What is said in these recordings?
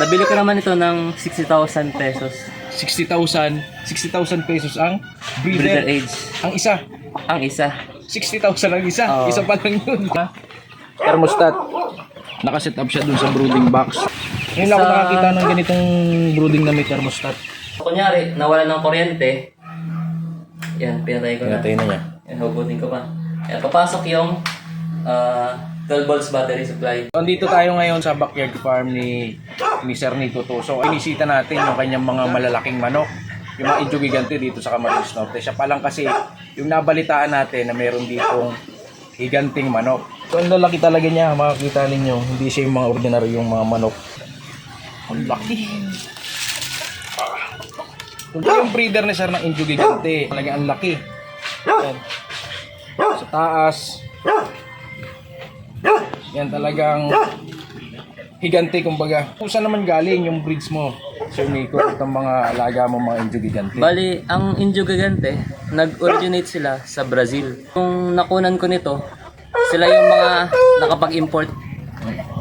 Nabili ko naman ito ng 60,000 pesos. 60,000 pesos ang Breeder breeder. age. Ang isa. Ang isa. 60,000 ang isa. Oo. Isa pa lang yun. Thermostat. Nakaset up siya dun sa brooding box. Ngayon lang ako Sa- nakakita ng ganitong brooding na may thermostat. Kunyari, nawala ng kuryente. Yan, pinatay ko na. Pinatay na niya. Yan, hugutin ko pa. Yan, papasok yung 12 volts battery supply. Andito tayo ngayon sa backyard farm ni Sir Nito Tuso. Inisita natin yung kanyang mga malalaking manok. Yung mga Indio Gigante dito sa Camarines Norte. Siya pa lang kasi yung nabalitaan natin na meron ditong higanting manok. So ang lalaki talaga niya, makikita ninyo. Hindi siya yung mga ordinaryong mga manok. Ang laki. Ito yung breeder ni Sir ng Indio Gigante. Talaga ang laki. Yan. Sa taas. Yan talagang higante kumbaga. Kung saan naman galing yung breeds mo, Sir Nico, itong mga alaga mo mga Indio Gigante? Bali, ang Indio Gigante, nag-originate sila sa Brazil. Kung nakunan ko nito, sila yung mga nakapag-import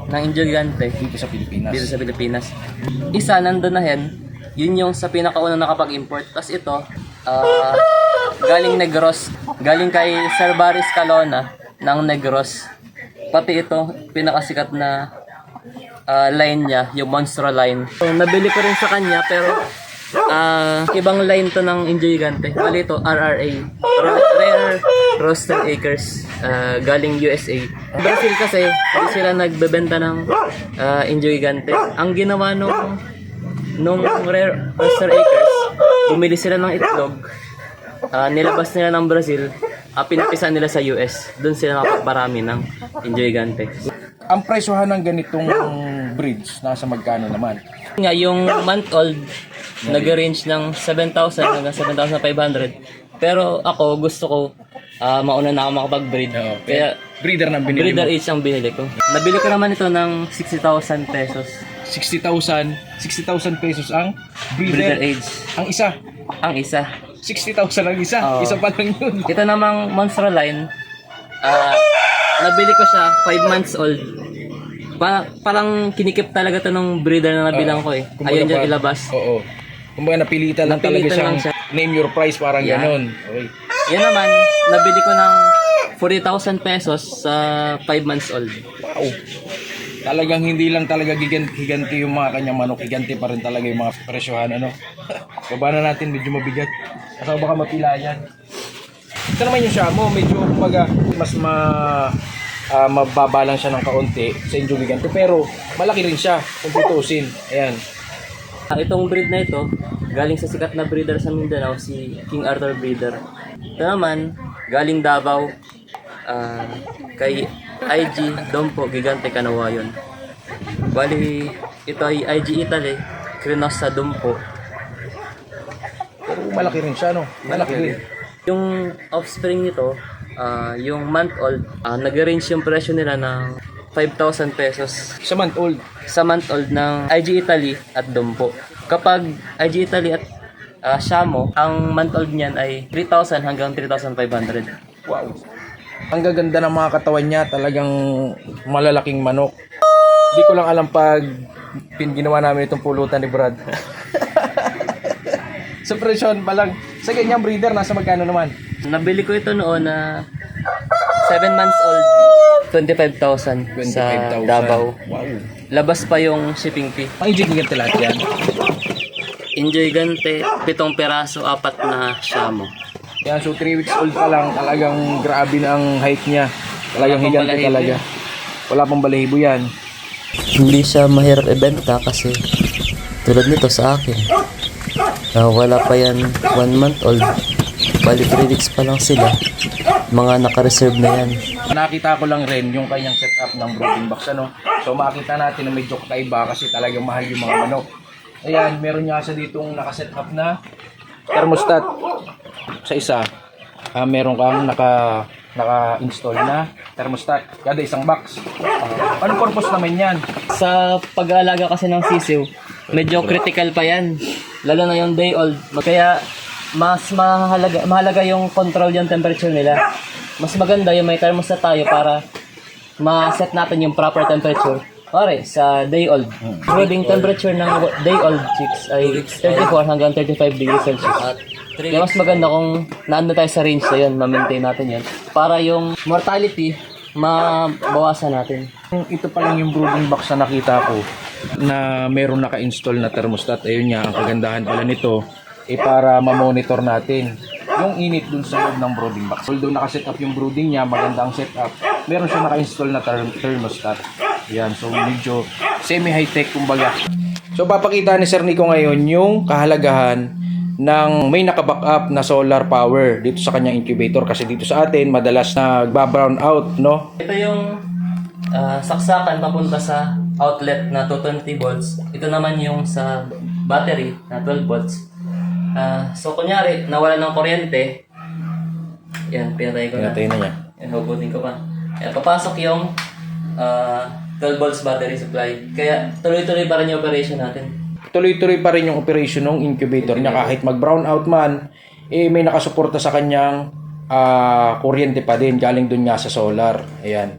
ng Indio Gigante Dito sa Pilipinas. dito sa Pilipinas. Isa, nandun na hen, yun yung sa pinakaunang nakapag-import. Tapos ito, galing Negros. Galing kay Sir Baris Calona ng Negros. Pati ito, pinakasikat na line niya, yung Monstro line. So, nabili ko rin sa kanya, pero ibang line to ng Indio Gigante. Bali ito, RRA. Rare Roasted Acres. Galing USA. Brazil kasi, hindi sila nagbebenta ng Indio Gigante. Ang ginawa nung Rare Roasted Acres, bumili sila ng itlog. Nilabas nila ng Brazil, pinapisan nila sa US. Doon sila nakapagparami ng Indio Gigante. Ang presyohan ng ganitong breeds, nasa magkano naman? Nga, yung month-old, nag-range ng 7,000 hanggang 7,500. Pero ako, gusto ko, mauna na ako makapag-breed. Kaya, Breeder ng binili breeder mo. age ang binili ko. Nabili ko naman ito ng 60,000 pesos. 60,000 pesos ang Breeder breeder. age. Ang isa. Ang isa. 60,000 ang isa. Oo. Isa pa lang yun. Ito namang Monstro line, nabili ko siya 5 months old. Parang kinikip talaga to ng breeder na nabilang ko eh. Kumbaga Ayun dyan pa- ilabas. Oo. Kumbaga napilitan lang talaga Napilitan siyang lang siya. name your price, parang Yan. ganon. Okay. Yan naman, nabili ko ng 40,000 pesos sa 5 months old. Wow. Talagang hindi lang talaga higanti yung mga kanyang manok. Higanti pa rin talaga yung mga presyohan. Ano? Baba na natin, medyo mabigat. Kasi baka mapila yan. Ito naman yung Shamo, medyo kumbaga mas mababa lang siya ng kaunti sa Indio Gigante. Pero malaki rin siya kung tutusin. Ayan. Itong breed na ito, galing sa sikat na breeder sa Mindanao, si King Arthur Breeder. Ito naman, galing Davao, kay IG Dompo Gigante Kanawayon. Bali, ito ay IG Italy, Crinosa Dompo. Pero malaki rin siya, no? Malaki rin. Yung offspring nito, yung month old, nag-range yung presyo nila ng 5,000 pesos Sa month old. sa month old ng IG Italy at Dompo. Kapag IG Italy at Shamo, ang month old niyan ay 3,000 hanggang 3,500. Wow. Ang gaganda ng mga katawan niya, talagang malalaking manok. Hindi ko lang alam pag ginawa namin itong pulutan ni Brad. Sa presyon pa lang. Sa ganyang breeder, nasa magkano naman? Nabili ko ito noon na 7 months old, 25,000 sa 25,000. Davao. Wow. Labas pa yung shipping fee. Ang Gigante lahat yan. Indio Gigante, 7 peraso, 4 na Shamo. Yan, so 3 weeks old pa lang, talagang grabe na ang height niya. Talagang Wala pang higante balahibo talaga. yan. Wala pang balahibo yan. Hindi siya mahirap ibenta kasi tulad nito sa akin. Wala pa yan 1 month old. Bali 3 weeks pa lang sila. Mga naka-reserve na yan. Nakita ko lang rin yung kanyang setup ng brooding box. Ano? So makita natin na medyo kakaiba kasi talagang mahal yung mga manok. Ayan, meron niya sa ditong naka-setup na thermostat. Sa isa, meron kang naka-install na thermostat. Kada isang box. Ano purpose naman yan? Sa pag-aalaga kasi ng sisiw, medyo critical pa yan. Lalo na yung day old. Kaya mas mahalaga yung control yung temperature nila. Mas maganda yung may thermostat tayo para ma-set natin yung proper temperature Pare, sa day old, brooding temperature ng day old chicks ay 34 hanggang 35 degrees Celsius. At 3 Kaya mas maganda kung naanda tayo sa range na yun, ma-maintain natin yan. Para yung mortality, mabawasan natin. Ito pa lang yung brooding box na nakita ko na meron naka-install na thermostat. Ayun nga, ang kagandahan pala nito para ma-monitor natin yung init dun sa loob ng brooding box. Although naka-set up yung brooding niya, maganda ang setup, meron siya naka-install na thermostat. Yan, so medyo semi-high-tech kumbaga. So papakita ni Sir Nico ngayon yung kahalagahan ng may naka-backup na solar power dito sa kanyang incubator kasi dito sa atin madalas nagba-brown out, no? Ito yung saksakan papunta sa outlet na 220 volts. Ito naman yung sa battery na 12 volts. So kunyari, nawala ng kuryente. Yan, pinatay ko na. Pinatay na niya. Yan, hugutin ko pa. Yan, papasok yung 12 volts battery supply. Kaya tuloy-tuloy pa rin yung operation natin. Tuloy-tuloy pa rin yung operation ng incubator niya kahit mag-brown out man, may nakasuporta sa kanyang kuryente pa din galing dun nga sa solar. Ayan.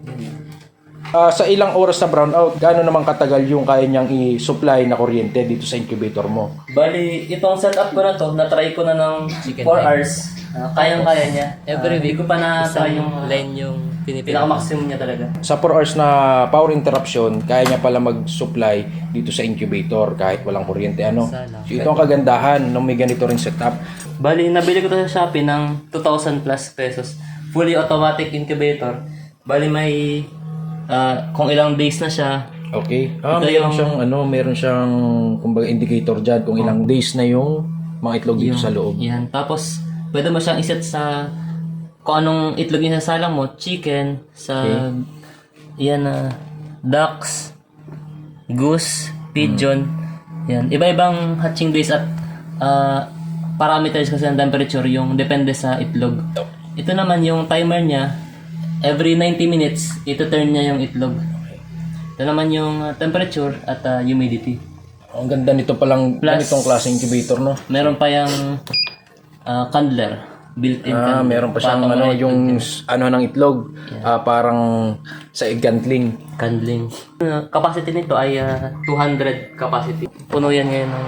Sa ilang oras na brown out, gaano naman katagal yung kaya niyang i-supply na kuryente dito sa incubator mo? Bali, itong setup ko na to, na-try ko na ng 4 hours. Kayang-kaya niya. Every Hindi ko pa na-try yung line yung pinipili. pinaka-maximum niya talaga. Sa 4 hours na power interruption, kaya niya pala mag-supply dito sa incubator kahit walang kuryente. Ano? So, ito ang kagandahan nung may ganito rin setup. Bali, nabili ko to sa Shopee ng 2,000 plus pesos. Fully automatic incubator. Bali, may kung ilang days na siya. Okay. Ito Meron yung- siyang meron siyang kumbaga indicator diyan kung ilang days na yung mga itlog dito sa loob. Yan. Tapos, pwede mo siyang iset sa kung anong itlog yung sasalang mo. Chicken, sa yan ducks, goose, pigeon. Yan. Iba-ibang hatching days at parameters kasi ng temperature yung depende sa itlog. Ito naman yung timer niya. Every 90 minutes, ito turn niya yung itlog. Ito naman yung temperature at humidity. Ang ganda nito palang Plus- ganitong klaseng incubator, no? Meron pa yung candler, built-in candler. Meron pa siyang Patong na yung ng itlog, parang sa egg gantling. candling. Capacity nito ay 200 capacity. Puno yan ngayon ng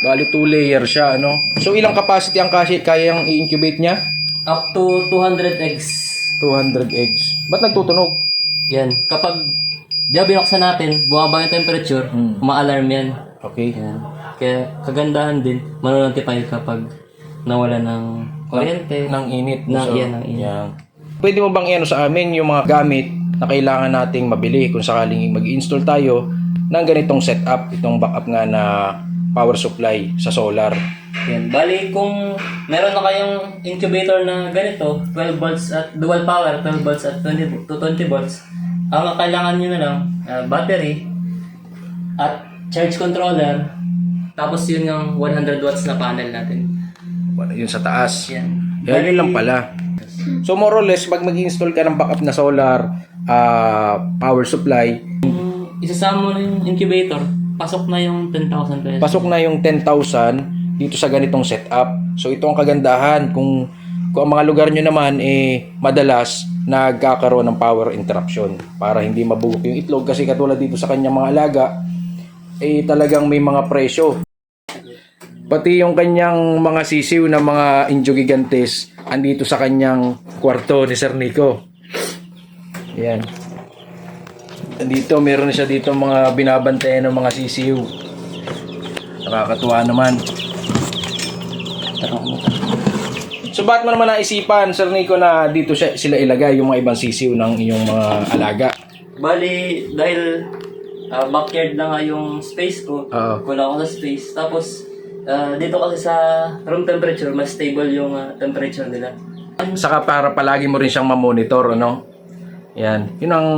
Bali 2 layer siya, ano? So ilang capacity ang kayang i-incubate niya? up to 200 eggs. 200 eggs. Ba't nagtutunog? Yan. Kapag binuksan natin, bumaba yung temperature, ma-alarm yan. Okay. Yan. Kaya kagandahan din, manonotify kapag nawala ng kuryente. Ng init. Ng init. Yan. Pwede mo bang i-ano sa amin yung mga gamit na kailangan nating mabili kung sakaling mag-install tayo ng ganitong setup, itong backup nga na power supply sa solar. Yan. Bali, kung meron na kayong incubator na ganito, 12 volts at dual power, 12 volts at 20 volts, ang kailangan nyo na lang, battery at charge controller, tapos yun yung 100 watts na panel natin. Yun sa taas. Yan. Yan, yun lang pala. So more or less, pag mag-install ka ng backup na solar power supply, Kung isasama mo na yung incubator, pasok na yung 10,000 pesos. pasok na yung 10,000 dito sa ganitong setup. So ito ang kagandahan kung ang mga lugar nyo naman madalas nagkakaroon ng power interruption para hindi mabugok yung itlog kasi katulad dito sa kanyang mga alaga talagang may mga presyo. Pati yung kanyang mga sisiw na mga Indio gigantes andito sa kanyang kwarto ni Sir Nico. Yan. Dito, meron na siya dito mga binabantayan ng mga sisiw. Nakakatuwa naman. So, bakit mo naman naisipan, Sir Nico, na dito sila ilagay yung mga ibang sisiw ng iyong mga alaga? Bali, dahil backyard na nga yung space ko, Oo. kulang ako sa space. Tapos, dito kasi sa room temperature, mas stable yung temperature nila. Saka para palagi mo rin siyang mamonitor, ano? Yan. Yun ang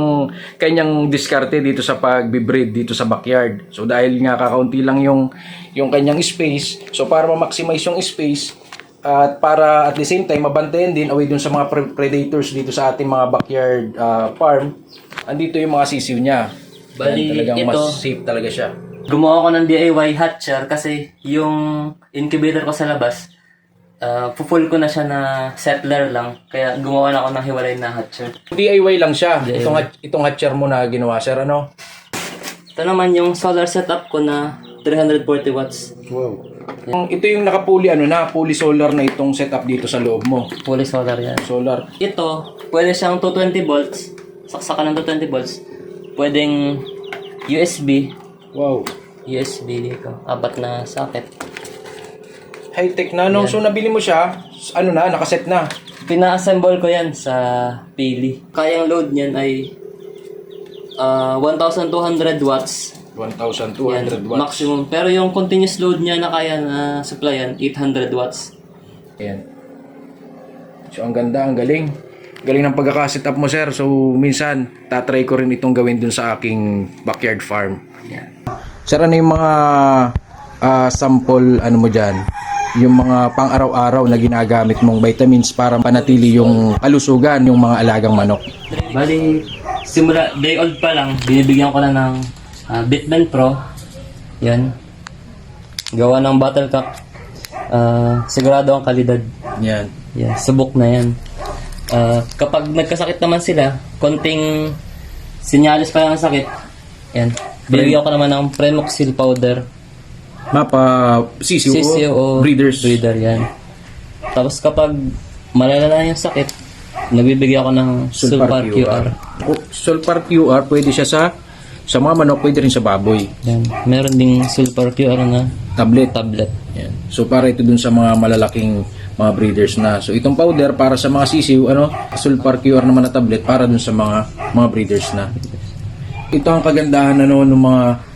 kanyang diskarte dito sa pag-breed dito sa backyard. So dahil nga kakaunti lang yung kanyang space, so para ma-maximize yung space at para at the same time mabantayan din away dun sa mga predators dito sa ating mga backyard farm, andito yung mga sisiw niya. Bali, Yan, talagang ito, mas safe talaga siya. gumawa ko ng DIY hatcher kasi yung incubator ko sa labas, full ko na siya na settler lang. Kaya gumawa na ako ng hiwalay na hatcher. DIY lang siya. DIY. Itong hatcher mo na ginawa, sir, ano? Ito naman yung solar setup ko na 340 watts. Wow. Ito yung nakapuli, fully solar na itong setup dito sa loob mo. Fully solar yan. Solar. Ito, pwede siyang 220 volts. Saksakan ng 220 volts. Pwedeng USB. Wow. USB dito. Apat na socket. High-tech na, no? So, nabili mo siya, nakaset na. Pina-assemble ko yan sa Pili. Kayang load niyan ay 1,200 watts. 1,200 Yan, watts. maximum. Pero yung continuous load niya na kaya na supplyan, 800 watts. Ayan. So, ang ganda, ang galing. Galing ng pagkakaset up mo, sir. So, minsan, tatry ko rin itong gawin dun sa aking backyard farm. Yan. Sir, ano yung mga sample, mo dyan? Yung mga pang-araw-araw na ginagamit mong vitamins para panatili yung kalusugan, yung mga alagang manok. Bali, simula day old pa lang, binibigyan ko na ng Bitman Pro. Yan. Gawa ng bottle cup. Sigurado ang kalidad. Yan. Yan, subok na yan. Kapag nagkasakit naman sila, konting sinyalis pa lang ang sakit. Yan. Binibigyan ko naman ng Premoxil powder. Mapa CCO, CCO breeders. breeder yan. Tapos kapag malala na yung sakit, nagbibigay ako ng Sulfar QR. Sulfar QR, pwede siya sa mga manok, pwede rin sa baboy. Yan. Meron ding Sulfar QR na Tablet. Yan. So para ito dun sa mga malalaking mga breeders na. So itong powder para sa mga sisiw, Sulfar QR naman na tablet para dun sa mga breeders na. Ito ang kagandahan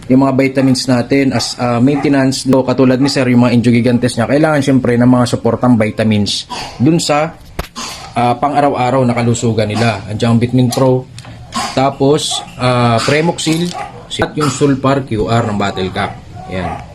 yung mga vitamins natin as maintenance do, katulad ni sir, yung mga Injugigantes niya, kailangan syempre ng mga suportang vitamins dun sa pang-araw-araw na kalusugan nila. Andiyan ang Vitamin Pro, tapos Premoxil at yung Sulfar QR ng bottle cap. Yan.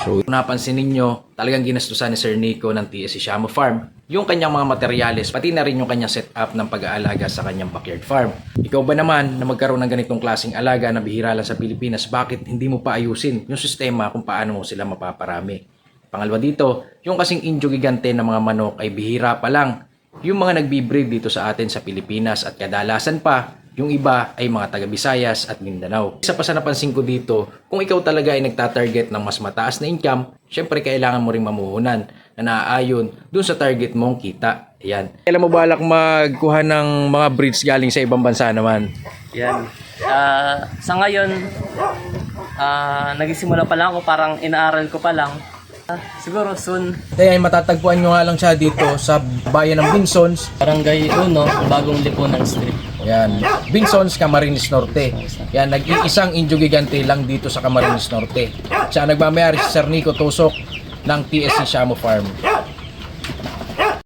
So, napansin ninyo, talagang ginastusan ni Sir Nico ng TSC Shamo Farm yung kanyang mga materyales, pati na rin yung kanyang setup ng pag-aalaga sa kanyang backyard farm. Ikaw ba naman na magkaroon ng ganitong klaseng alaga na bihira lang sa Pilipinas, bakit hindi mo pa ayusin yung sistema kung paano mo sila mapaparami? Pangalawa dito, yung kasing Injugigante na mga manok ay bihira pa lang yung mga nagbi-breed dito sa atin sa Pilipinas, at kadalasan pa yung iba ay mga taga Visayas at Mindanao. Isa pa sa napansin ko dito, kung ikaw talaga ay nagtatarget ng mas mataas na income, syempre kailangan mo ring mamuhunan na naaayon dun sa target mong kita. Ayan. Kailan mo balak magkuha ng mga breeds galing sa ibang bansa naman? Yan. Sa ngayon, nagsisimula pa lang ako, parang inaaral ko pa lang. Siguro soon. Ayan, matatagpuan nyo nga lang siya dito sa bayan ng Binsons. Barangay 1, Bagong Lipunan Street. Yan, Binsons, Camarines Norte. Yan, nag-iisang Injugigante lang dito sa Camarines Norte. Siya nagmamayari si Sir Nico Tusok ng TSC Shamo Farm.